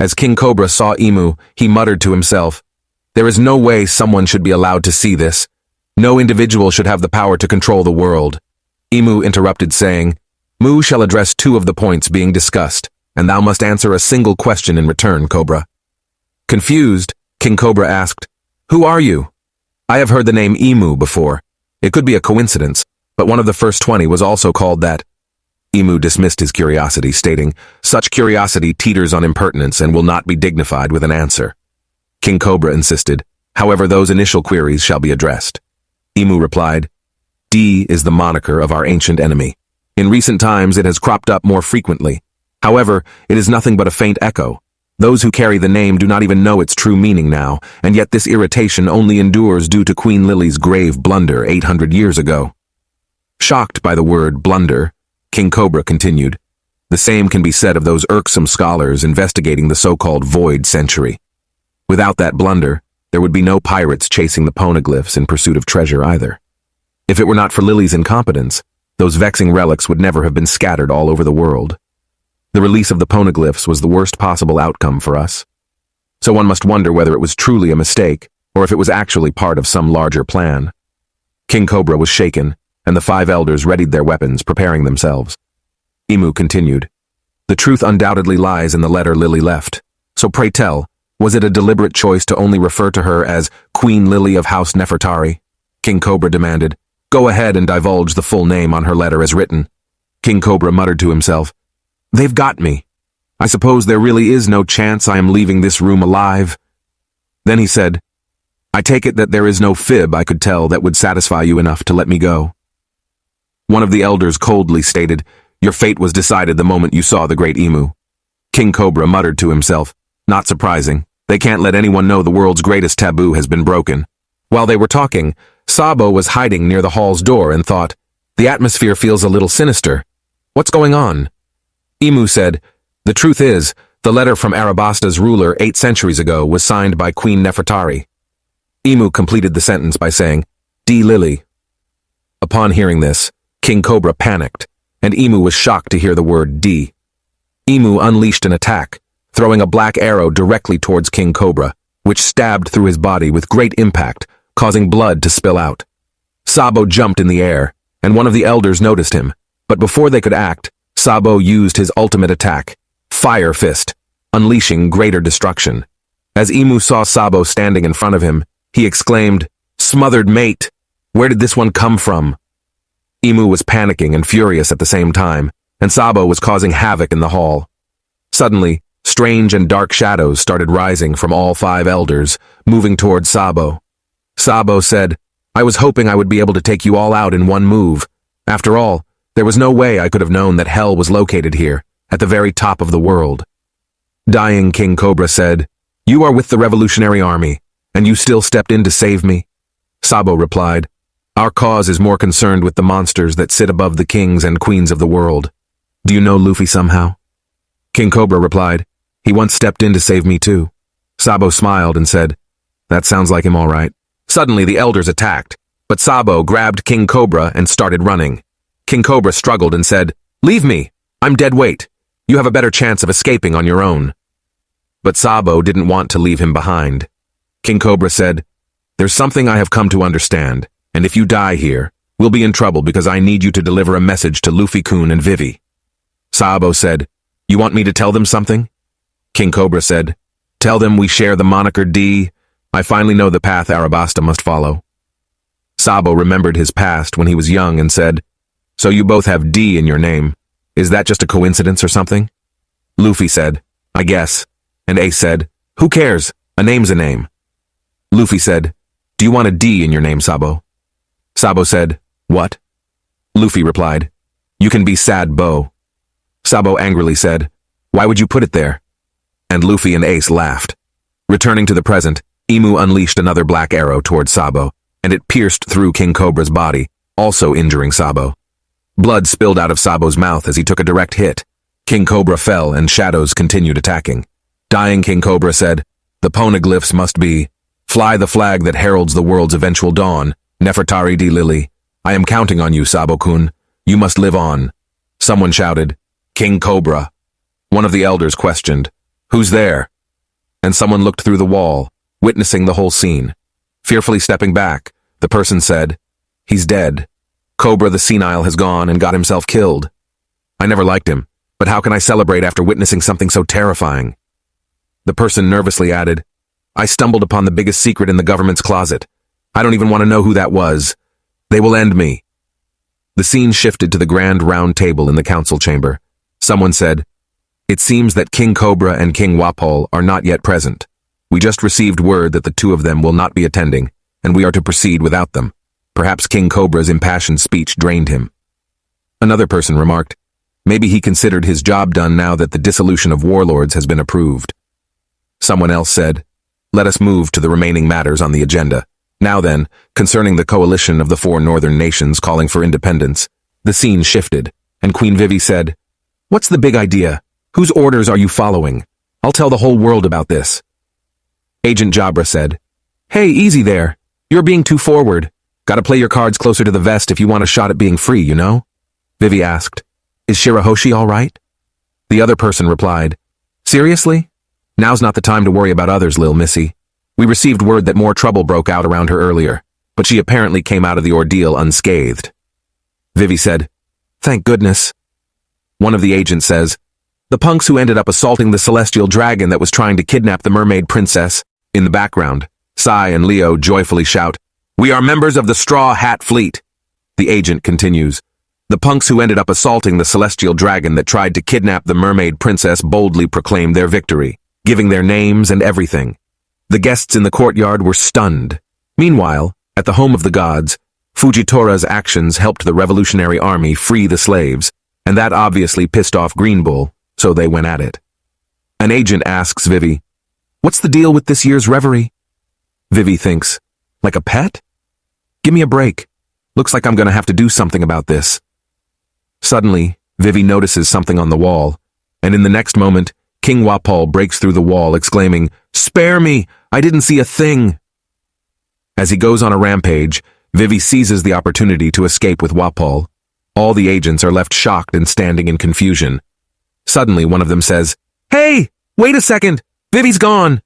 As King Cobra saw Emu, he muttered to himself, "There is no way someone should be allowed to see this. No individual should have the power to control the world." Emu interrupted, saying, "Mu shall address two of the points being discussed, and thou must answer a single question in return, Cobra." Confused, King Cobra asked, "Who are you?" "I have heard the name Emu before. It could be a coincidence, but one of the first 20 was also called that." Emu dismissed his curiosity, stating, "Such curiosity teeters on impertinence and will not be dignified with an answer." King Cobra insisted, "However, those initial queries shall be addressed." Emu replied, "D is the moniker of our ancient enemy. In recent times it has cropped up more frequently. However, it is nothing but a faint echo. Those who carry the name do not even know its true meaning now, and yet this irritation only endures due to Queen Lily's grave blunder 800 years ago." Shocked by the word blunder, King Cobra continued, "The same can be said of those irksome scholars investigating the so-called Void Century. Without that blunder, there would be no pirates chasing the poneglyphs in pursuit of treasure either. If it were not for Lily's incompetence, those vexing relics would never have been scattered all over the world. The release of the poneglyphs was the worst possible outcome for us. So one must wonder whether it was truly a mistake, or if it was actually part of some larger plan." King Cobra was shaken, and the 5 elders readied their weapons, preparing themselves. Emu continued, "The truth undoubtedly lies in the letter Lily left. So pray tell, was it a deliberate choice to only refer to her as Queen Lily of House Nefertari?" King Cobra demanded, "Go ahead and divulge the full name on her letter as written." King Cobra muttered to himself, "They've got me. I suppose there really is no chance I am leaving this room alive." Then he said, "I take it that there is no fib I could tell that would satisfy you enough to let me go." One of the elders coldly stated, "Your fate was decided the moment you saw the great Emu." King Cobra muttered to himself, "Not surprising. They can't let anyone know the world's greatest taboo has been broken." While they were talking, Sabo was hiding near the hall's door and thought, "The atmosphere feels a little sinister. What's going on?" Emu said, "The truth is, the letter from Arabasta's ruler 8 centuries ago was signed by Queen Nefertari." Emu completed the sentence by saying, "D. Lily." Upon hearing this, King Cobra panicked, and Emu was shocked to hear the word D. Emu unleashed an attack, throwing a black arrow directly towards King Cobra, which stabbed through his body with great impact, causing blood to spill out. Sabo jumped in the air, and one of the elders noticed him, but before they could act, Sabo used his ultimate attack, Fire Fist, unleashing greater destruction. As Emu saw Sabo standing in front of him, he exclaimed, "Smothered mate! Where did this one come from?" Emu was panicking and furious at the same time, and Sabo was causing havoc in the hall. Suddenly, strange and dark shadows started rising from all 5 elders, moving towards Sabo. Sabo said, "I was hoping I would be able to take you all out in one move. After all, there was no way I could have known that hell was located here, at the very top of the world." Dying King Cobra said, "You are with the Revolutionary Army, and you still stepped in to save me?" Sabo replied, "Our cause is more concerned with the monsters that sit above the kings and queens of the world. Do you know Luffy somehow?" King Cobra replied, "He once stepped in to save me too." Sabo smiled and said, "That sounds like him all right." Suddenly the elders attacked, but Sabo grabbed King Cobra and started running. King Cobra struggled and said, "Leave me! I'm dead weight. You have a better chance of escaping on your own." But Sabo didn't want to leave him behind. King Cobra said, "There's something I have come to understand, and if you die here, we'll be in trouble because I need you to deliver a message to Luffy-kun and Vivi." Sabo said, "You want me to tell them something?" King Cobra said, "Tell them we share the moniker D. I finally know the path Arabasta must follow." Sabo remembered his past when he was young and said, "So you both have D in your name. Is that just a coincidence or something?" Luffy said, "I guess." And Ace said, "Who cares? A name's a name." Luffy said, "Do you want a D in your name, Sabo?" Sabo said, "What?" Luffy replied, "You can be Sad Bo." Sabo angrily said, "Why would you put it there?" And Luffy and Ace laughed. Returning to the present, Emu unleashed another black arrow towards Sabo, and it pierced through King Cobra's body, also injuring Sabo. Blood spilled out of Sabo's mouth as he took a direct hit. King Cobra fell and shadows continued attacking. Dying King Cobra said, "The poneglyphs must be, fly the flag that heralds the world's eventual dawn, Nefertari D. Lily. I am counting on you, Sabo-kun. You must live on." Someone shouted, "King Cobra." One of the elders questioned, "Who's there?" And someone looked through the wall, witnessing the whole scene. Fearfully stepping back, the person said, "He's dead. Cobra the Senile has gone and got himself killed. I never liked him, but how can I celebrate after witnessing something so terrifying?" The person nervously added, "I stumbled upon the biggest secret in the government's closet. I don't even want to know who that was. They will end me." The scene shifted to the grand round table in the council chamber. Someone said, "It seems that King Cobra and King Wapol are not yet present. We just received word that the two of them will not be attending, and we are to proceed without them. Perhaps King Cobra's impassioned speech drained him." Another person remarked, "Maybe he considered his job done now that the dissolution of warlords has been approved." Someone else said, "Let us move to the remaining matters on the agenda. Now then, concerning the coalition of the 4 northern nations calling for independence." The scene shifted, and Queen Vivi said, "What's the big idea? Whose orders are you following? I'll tell the whole world about this." Agent Jabra said, "Hey, easy there. You're being too forward. Gotta play your cards closer to the vest if you want a shot at being free, you know?" Vivi asked, "Is Shirahoshi all right?" The other person replied, "Seriously? Now's not the time to worry about others, Lil Missy. We received word that more trouble broke out around her earlier, but she apparently came out of the ordeal unscathed." Vivi said, "Thank goodness." One of the agents says, "The punks who ended up assaulting the celestial dragon that was trying to kidnap the mermaid princess." In the background, Sai and Leo joyfully shout, "We are members of the Straw Hat Fleet." The agent continues, "The punks who ended up assaulting the celestial dragon that tried to kidnap the mermaid princess boldly proclaimed their victory, giving their names and everything. The guests in the courtyard were stunned. Meanwhile, at the home of the gods, Fujitora's actions helped the revolutionary army free the slaves, and that obviously pissed off Green Bull, so they went at it." An agent asks Vivi, "What's the deal with this year's reverie?" Vivi thinks, "Like a pet? Give me a break. Looks like I'm gonna have to do something about this." Suddenly, Vivi notices something on the wall, and in the next moment, King Wapol breaks through the wall, exclaiming, "Spare me! I didn't see a thing!" As he goes on a rampage, Vivi seizes the opportunity to escape with Wapol. All the agents are left shocked and standing in confusion. Suddenly, one of them says, "Hey, wait a second! Vivi's gone!"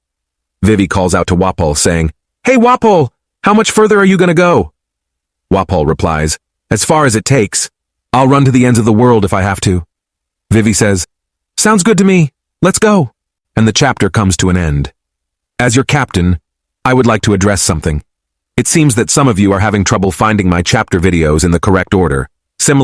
Vivi calls out to Wapol, saying, "Hey Wapol, how much further are you gonna go?" Wapol replies, "As far as it takes. I'll run to the ends of the world if I have to." Vivi says, "Sounds good to me. Let's go." And the chapter comes to an end. As your captain, I would like to address something. It seems that some of you are having trouble finding my chapter videos in the correct order.